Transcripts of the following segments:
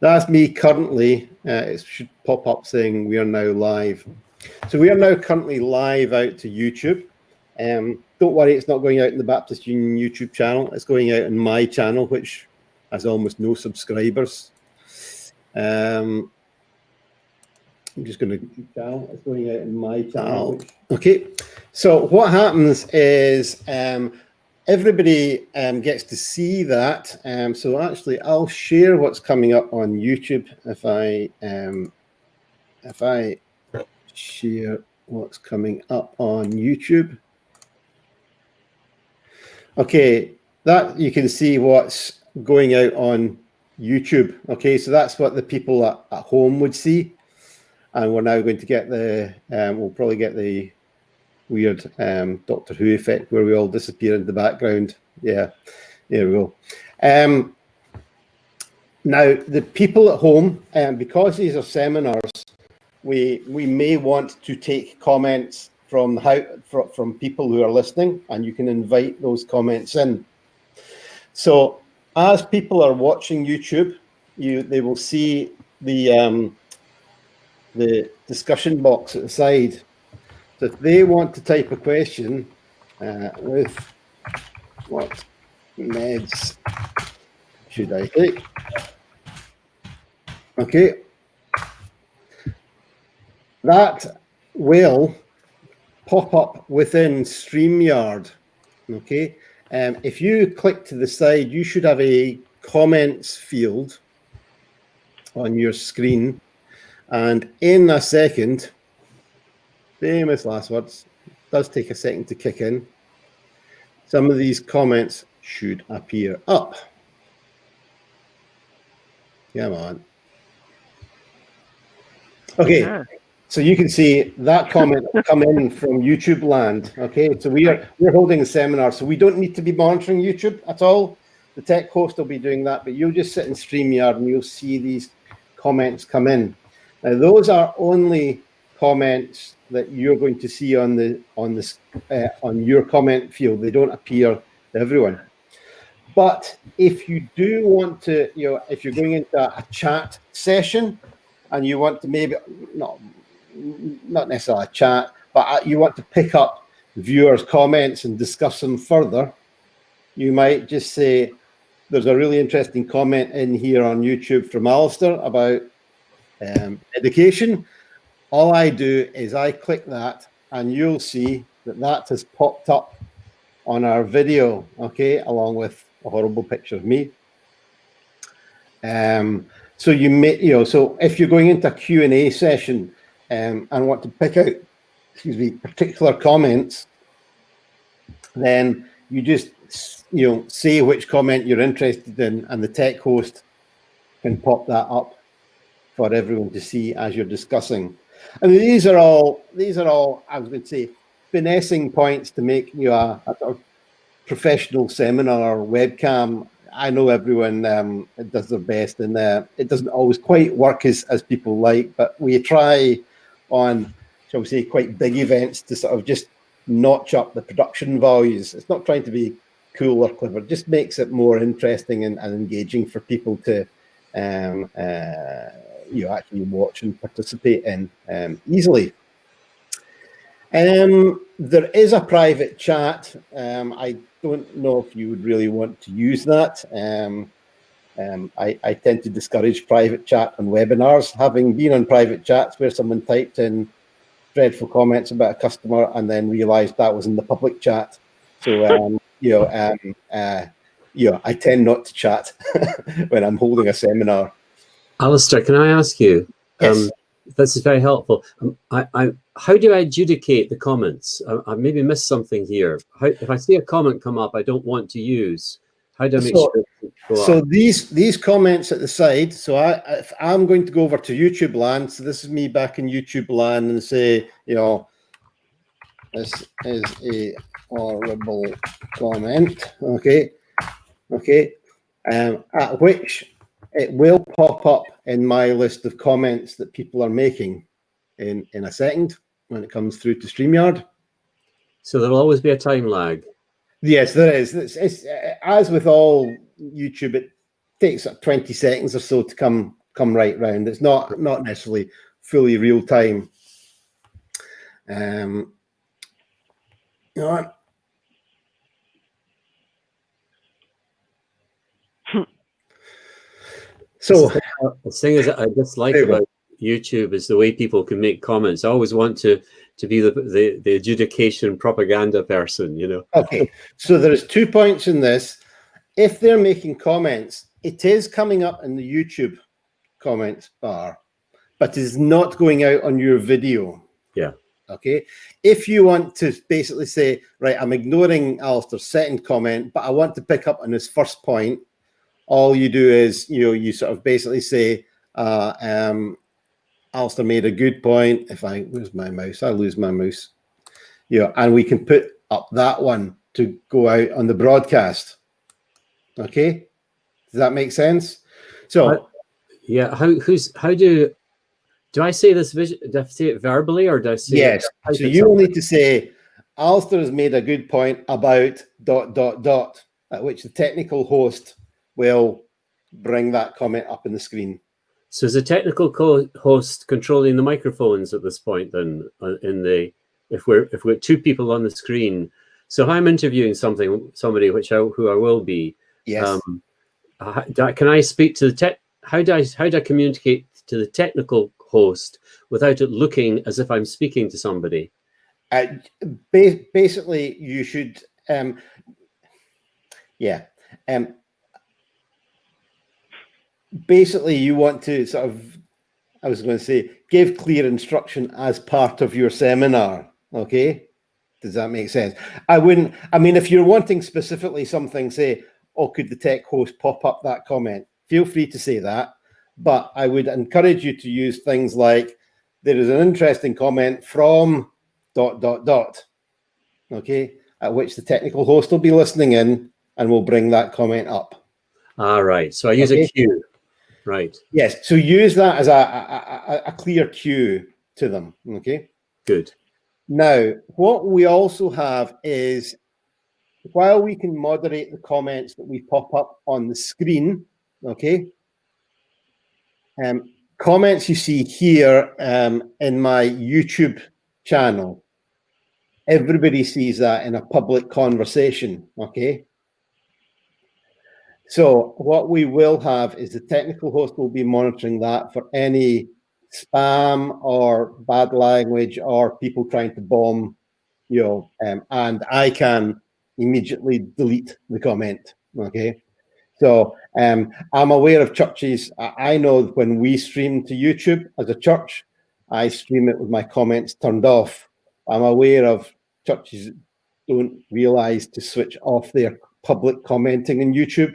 That's me currently. It should pop up saying we are now live. So we are now currently live out to YouTube. Don't worry, it's not going out in the Baptist Union YouTube channel. It's going out in my channel, which has almost no subscribers. I'm just going to channel. It's going out in my channel. Okay. So what happens is everybody gets to see that. So actually, I'll share what's coming up on YouTube if I share what's coming up on YouTube. Okay, that you can see what's going out on YouTube. Okay, so that's what the people at home would see. And we're now going to get the, we'll probably get the weird Doctor Who effect where we all disappear in the background. Yeah, there we go. Now, the people at home, because these are seminars, we may want to take comments from people who are listening, and you can invite those comments in. So as people are watching YouTube, they will see the discussion box at the side. So if they want to type a question with what meds should I take? Okay, that will pop up within StreamYard. Okay, if you click to the side, you should have a comments field on your screen, and in a second, famous last words, it does take a second to kick in. Some of these comments should appear up. Come on. Okay, so you can see that comment come in from YouTube land. Okay, so we're holding a seminar, so we don't need to be monitoring YouTube at all. The tech host will be doing that, but you'll just sit in StreamYard and you'll see these comments come in. Now, those are only comments that you're going to see on your comment field. They don't appear to everyone. But if you do want to, if you're going into a chat session and you want to maybe not necessarily a chat, but you want to pick up viewers' comments and discuss them further, you might just say, there's a really interesting comment in here on YouTube from Alistair about education. All I do is I click that and you'll see that has popped up on our video, okay, along with a horrible picture of me. So you may, so if you're going into a Q&A session and want to pick out, particular comments, then you just, say which comment you're interested in, and the tech host can pop that up for everyone to see as you're discussing. I mean, these are all, I would say, finessing points to make a sort of professional seminar webcam. I know everyone does their best, and it doesn't always quite work as people like, but we try on, shall we say, quite big events to sort of just notch up the production values. It's not trying to be cool or clever, it just makes it more interesting and engaging for people to actually watch and participate in easily. There is a private chat. I don't know if you would really want to use that. I tend to discourage private chat on webinars, having been on private chats where someone typed in dreadful comments about a customer and then realized that was in the public chat. So, I tend not to chat when I'm holding a seminar. Alistair, can I ask you? Yes. This is very helpful. How do I adjudicate the comments? I maybe missed something here. If I see a comment come up I don't want to use, how do I make sure it go up? So these comments at the side, so if I'm going to go over to YouTube land, so this is me back in YouTube land, and say, this is a horrible comment, okay, at which it will pop up in my list of comments that people are making in a second when it comes through to StreamYard. So there'll always be a time lag. Yes, there is. It's as with all YouTube, it takes 20 seconds or so to come come right round. It's not necessarily fully real time. You know, so the thing is, I dislike about YouTube is the way people can make comments. I always want to be the adjudication propaganda person, you know. Okay, so there's 2 points in this. If they're making comments, it is coming up in the YouTube comments bar, but is not going out on your video. Yeah. Okay. If you want to basically say, right, I'm ignoring Alistair's second comment, but I want to pick up on his first point, all you do is, you sort of basically say, Alistair made a good point. If I lose my mouse, I lose my mouse. And we can put up that one to go out on the broadcast. Okay. Does that make sense? So yeah, how do I say this do I say it verbally, or do I say yes? So you will need to say, Alistair has made a good point about ... at which the technical host will bring that comment up in the screen. So is the technical host controlling the microphones at this point then, if we're 2 people on the screen? So if I'm interviewing somebody who I will be, yes. Can I speak to the how do I communicate to the technical host without it looking as if I'm speaking to somebody? Basically, you should, basically you want to sort of, I was going to say, give clear instruction as part of your seminar. Okay. Does that make sense? I mean, if you're wanting specifically something, say, oh, could the tech host pop up that comment? Feel free to say that. But I would encourage you to use things like, there is an interesting comment from ... Okay, at which the technical host will be listening in and will bring that comment up. All right. So I use a cue. Right. Yes. So use that as a clear cue to them. Okay. Good. Now, what we also have is, while we can moderate the comments that we pop up on the screen, okay, comments you see here in my YouTube channel, everybody sees that in a public conversation, okay? So what we will have is the technical host will be monitoring that for any spam or bad language or people trying to bomb, and I can immediately delete the comment, okay? So I'm aware of churches. I know when we stream to YouTube as a church, I stream it with my comments turned off. I'm aware of churches that don't realize to switch off their public commenting in YouTube.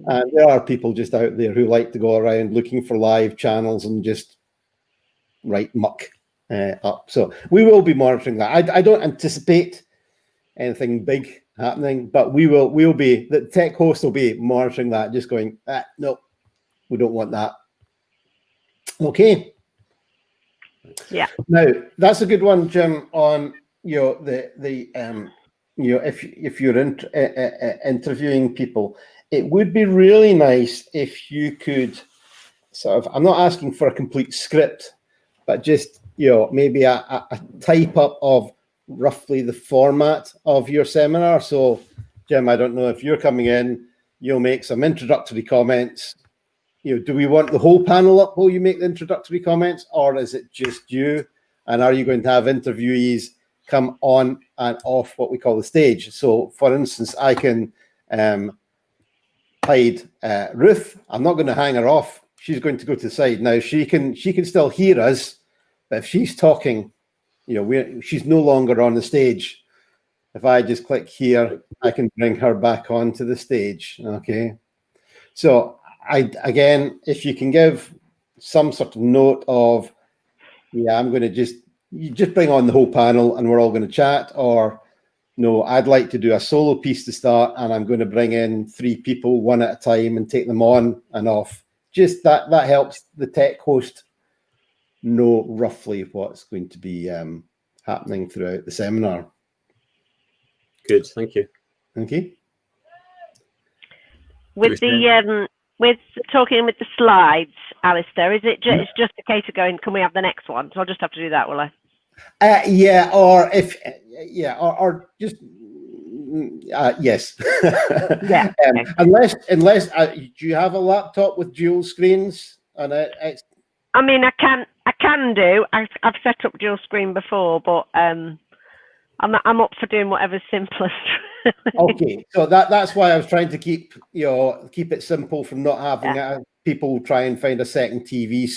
And there are people just out there who like to go around looking for live channels and just write muck up. So we will be monitoring that. I don't anticipate anything big happening, but we'll be, the tech host will be monitoring that, just going, no, we don't want that. Okay. Yeah. Now that's a good one, Jim, on if you're interviewing people, it would be really nice if you could sort of, I'm not asking for a complete script, but just maybe a type up of roughly the format of your seminar. So Jim, I don't know if you're coming in, you'll make some introductory comments. Do we want the whole panel up while you make the introductory comments, or is it just you? And are you going to have interviewees come on and off what we call the stage? So for instance, I can hide Ruth. I'm not going to hang her off. She's going to go to the side. Now she can still hear us, but if she's talking, she's no longer on the stage. If I just click here, I can bring her back onto the stage. Okay. So again, if you can give some sort of note of, I'm going to just bring on the whole panel and we're all going to chat, or no, I'd like to do a solo piece to start and I'm going to bring in 3 people one at a time and take them on and off. Just that helps the tech host know roughly what's going to be happening throughout the seminar. Good, thank you. Okay. With the with talking with the slides, Alistair, is it it's just a case of going, can we have the next one? So I'll just have to do that, will I? Yeah, or if or just yes. Yeah. Okay. Unless do you have a laptop with dual screens on it? I mean, I can do. I've set up dual screen before, but I'm up for doing whatever's simplest. Okay, so that's why I was trying to keep it simple from not having people try and find a second TV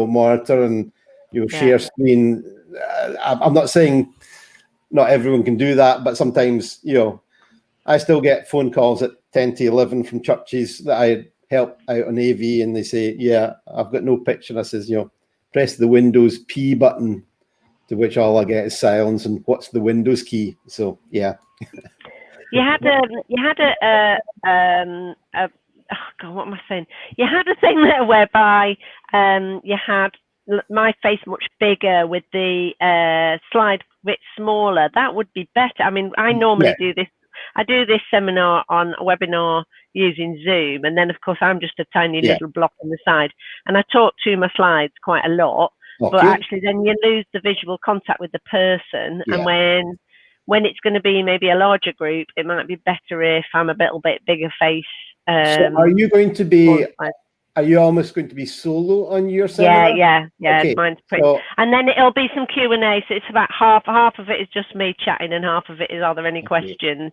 monitor and share screen. I'm not saying not everyone can do that, but sometimes I still get phone calls at 10 to 11 from churches that I help out on AV, and they say, "Yeah, I've got no picture." I says, press the Windows P button, to which all I get is silence. And what's the Windows key? So yeah. You had a oh God, what am I saying? You had a thing there whereby you had my face much bigger with the slide a bit smaller. That would be better. I mean, I normally do this. I do this seminar on a webinar using Zoom, and then of course I'm just a tiny little block on the side, and I talk to my slides quite a lot. Okay. But actually, then you lose the visual contact with the person, and when it's going to be maybe a larger group, it might be better if I'm a little bit bigger face. So are you going to be? Are you almost going to be solo on your seminar? Yeah. Okay. Mine's pretty. So, and then it'll be some Q&A. So it's about half of it is just me chatting, and half of it is, are there any questions?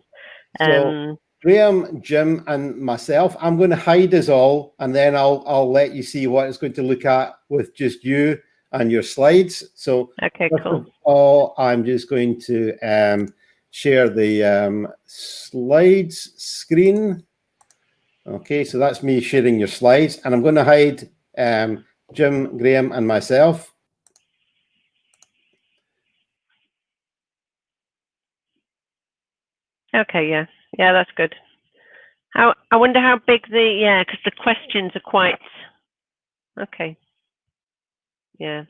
So Graham, Jim, and myself, I'm going to hide us all, and then I'll let you see what it's going to look at with just you and your slides. So okay, first cool. of all, I'm just going to share the slides screen. Okay, so that's me sharing your slides, and I'm going to hide Jim, Graham, and myself. Okay, yeah, that's good. I wonder how big because the questions are quite. Okay. Yeah.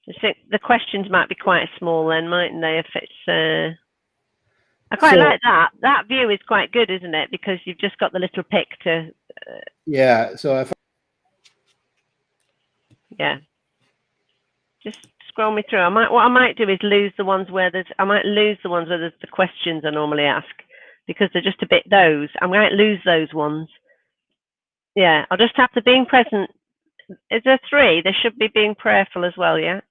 The questions might be quite small then, mightn't they? If it's. I quite like that. That view is quite good, isn't it? Because you've just got the little pic to. Yeah. So if. Yeah. Just scroll me through. What I might do is lose the ones where there's. I might lose the ones where there's the questions I normally ask, because they're just a bit those. I might lose those ones. Yeah. I'll just have the being present. Is there 3? There should be being prayerful as well. Yeah.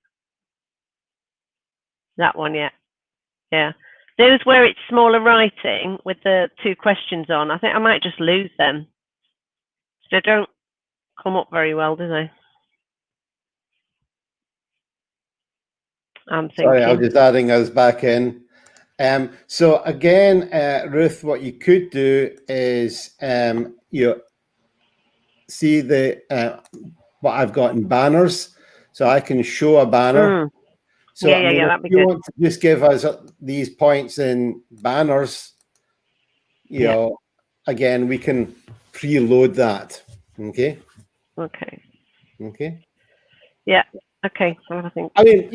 That one. Yeah. Yeah. Those where it's smaller writing with the 2 questions on, I think I might just lose them. They don't come up very well, do they? I'm thinking. Sorry, I was just adding us back in. So again, Ruth, what you could do is see the what I've got in banners, so I can show a banner. So yeah, that'd be if you good. want to just give us these points in banners, you know, again, we can preload that. Okay. Yeah. Okay. I think. I mean,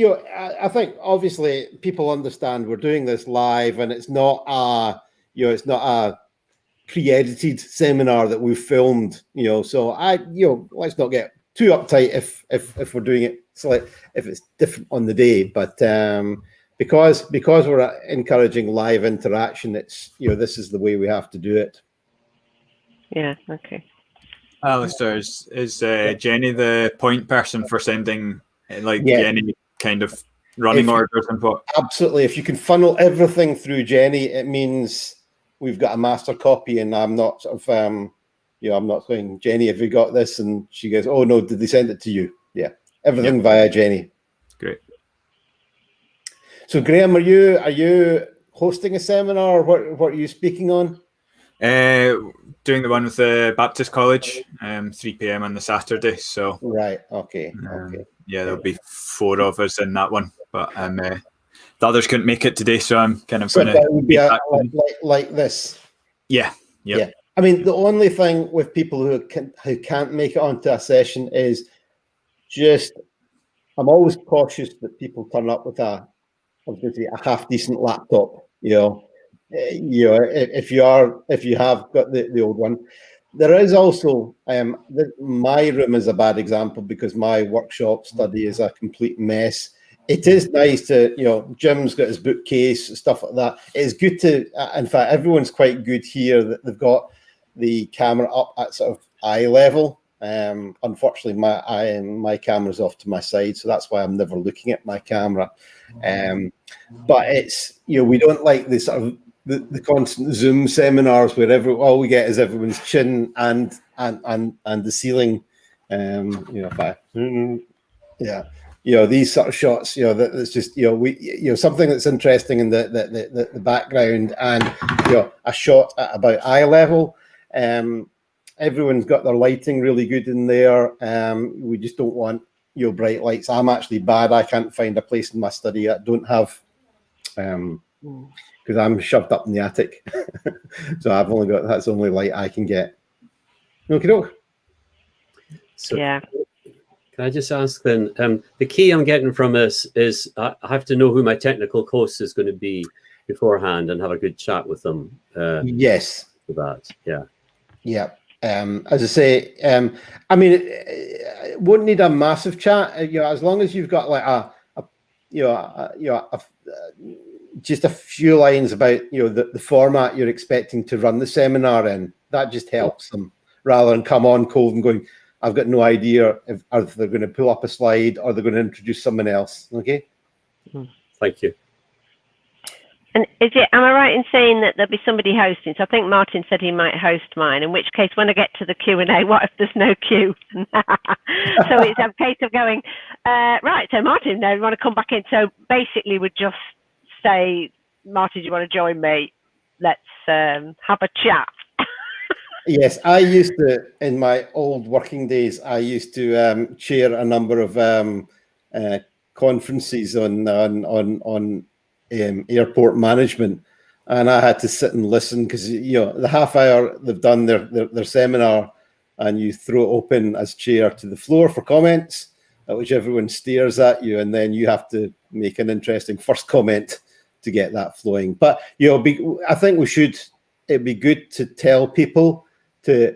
I think obviously people understand we're doing this live, and it's not it's not a pre-edited seminar that we've filmed. So let's not get too uptight if we're doing it. So if it's different on the day, but because we're encouraging live interaction, it's this is the way we have to do it. Yeah. Okay. Alistair, is Jenny the point person for sending any kind of running orders and what? Absolutely. If you can funnel everything through Jenny, it means we've got a master copy, and I'm not sort of I'm not going, Jenny, have you got this? And she goes, oh no, did they send it to you? Yeah, everything via Jenny. Great. So Graham, are you hosting a seminar? What are you speaking on? Doing the one with the Baptist College, 3 p.m. on the Saturday. So right, okay. Yeah, there'll be 4 of us in that one, but the others couldn't make it today, so I'm kind of going to. That would be like this. Yeah. I mean, the only thing with people who can't make it onto a session is just, I'm always cautious that people turn up with a half decent laptop. If you have got the old one, There is also my room is a bad example because my workshop study is a complete mess. It is nice to, Jim's got his bookcase, stuff like that. It's good to, in fact, everyone's quite good here that they've got the camera up at sort of eye level. Unfortunately, my camera's off to my side, so that's why I'm never looking at my camera. But it's, we don't like the sort of the constant Zoom seminars where all we get is everyone's chin and the ceiling. These sort of shots, that's just, something that's interesting in the background, and a shot at about eye level. Everyone's got their lighting really good in there. We just don't want bright lights. I'm actually bad. I can't find a place in my study I don't have, because I'm shoved up in the attic. So I've only got, that's the only light I can get. Okay. So yeah. Can I just ask then, the key I'm getting from this is I have to know who my technical host is going to be beforehand and have a good chat with them. Yes. For that, yeah. Yeah. As I say, I mean, it won't need a massive chat. As long as you've got like just a few lines about the format you're expecting to run the seminar in. That just helps them rather than come on cold and going, I've got no idea if they're going to pull up a slide or they're going to introduce someone else. Okay. Thank you. And am I right in saying that there'll be somebody hosting? So I think Martin said he might host mine, in which case when I get to the Q&A, what if there's no Q? So it's a case of going, right, so Martin, now you want to come back in. So basically we'd just say, Martin, do you want to join me? Let's have a chat. Yes, I used to, in my old working days, I used to chair a number of conferences on airport management, and I had to sit and listen because the half hour they've done their seminar, and you throw it open as chair to the floor for comments, at which everyone stares at you, and then you have to make an interesting first comment to get that flowing. But I think it'd be good to tell people to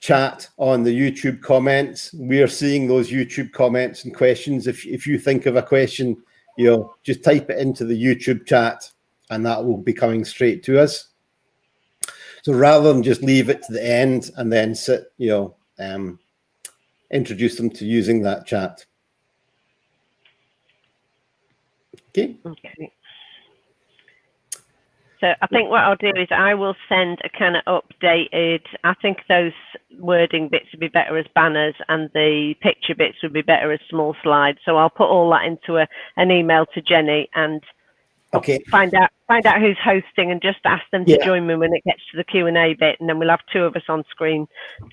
chat on the YouTube comments. We are seeing those YouTube comments and questions. If you think of a question, just type it into the YouTube chat and that will be coming straight to us. So rather than just leave it to the end and then introduce them to using that chat. Okay. So I think what I'll do is I will send a kind of updated, I think those wording bits would be better as banners and the picture bits would be better as small slides. So I'll put all that into an email to Jenny and find out who's hosting and just ask them to join me when it gets to the Q&A bit, and then we'll have two of us on screen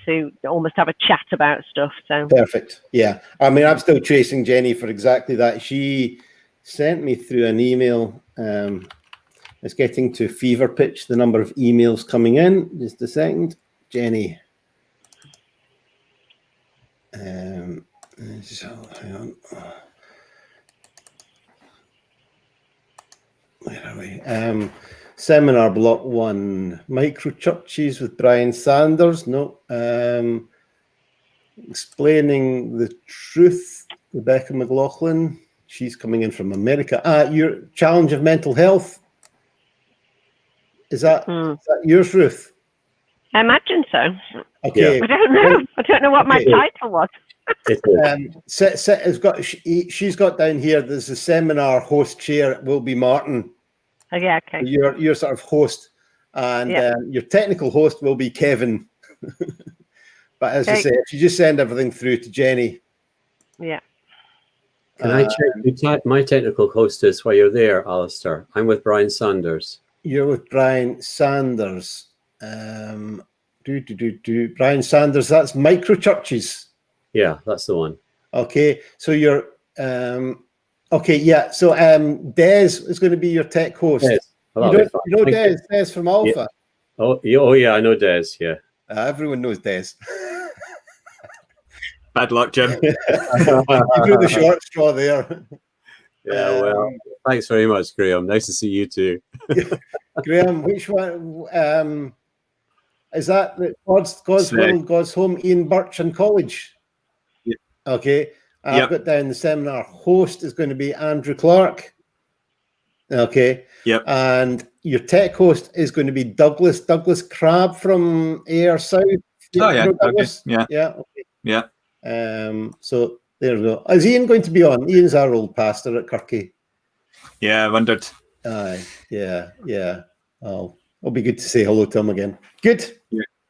to almost have a chat about stuff. So perfect. Yeah. I mean, I'm still chasing Jenny for exactly that. She sent me through an email. It's getting to fever pitch, the number of emails coming in. Just a second. Jenny. Hang on. Where are we? Seminar block 1. Micro churches with Brian Sanders. No. Explaining the truth. Rebecca McLaughlin. She's coming in from America. Your challenge of mental health. Is that yours, Ruth? I imagine so. Okay. I don't know. I don't know what my title was. She's got down here. There's a seminar host chair. It will be Martin. Oh, yeah. Okay. You're sort of host, and your technical host will be Kevin. But as I say, if you just send everything through to Jenny. Yeah. Can I check my technical host is while you're there, Alistair? I'm with Brian Sanders. You're with Brian Sanders. Brian Sanders, that's micro churches. Yeah, that's the one. Okay, so you're okay, yeah. So Des is going to be your tech host. Des. You know Des from Alpha. Yeah. Oh yeah, I know Des. Yeah. Everyone knows Des. Bad luck, Jim. You drew the short straw there. Yeah, well, thanks very much, Graham. Nice to see you too. Graham, which one? Is that God's will, God's home, Ian Birch and College? Yep. Okay. I've Yep. got down the seminar host is going to be Andrew Clark. Okay. Yep. And your tech host is going to be Douglas Crabb from AR South. Oh yeah. Douglas? Okay. Yeah. Yeah. Okay. Yeah. So there we go. Is Ian going to be on? Ian's our old pastor at Kirky. Yeah, I wondered. Aye. Yeah. Oh, it'll be good to say hello to him again. Good.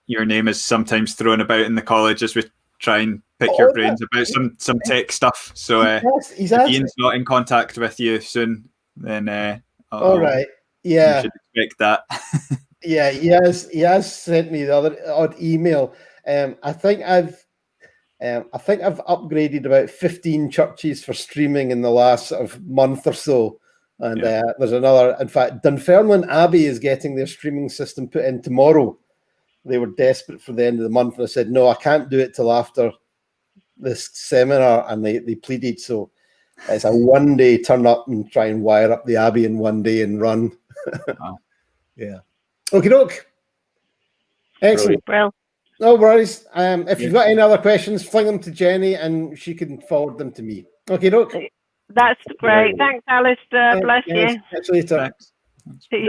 Your name is sometimes thrown about in the college as we try and pick your brains about some tech stuff. So if Ian's not in contact with you soon, then all right. Yeah. You should expect that. Yeah, he has sent me the other odd email. I think I've upgraded about 15 churches for streaming in the last sort of month or so. And there's another, in fact, Dunfermline Abbey is getting their streaming system put in tomorrow. They were desperate for the end of the month, and I said, no, I can't do it till after this seminar, and they pleaded. So it's a one-day turn up and try and wire up the Abbey in one day and run. Wow. Yeah. Okie doke. Excellent. Well, no worries. If you've got any other questions, fling them to Jenny and she can forward them to me. Okay, doke. That's great. Thanks, Alistair. Bless you. Catch you later. Thanks. See you.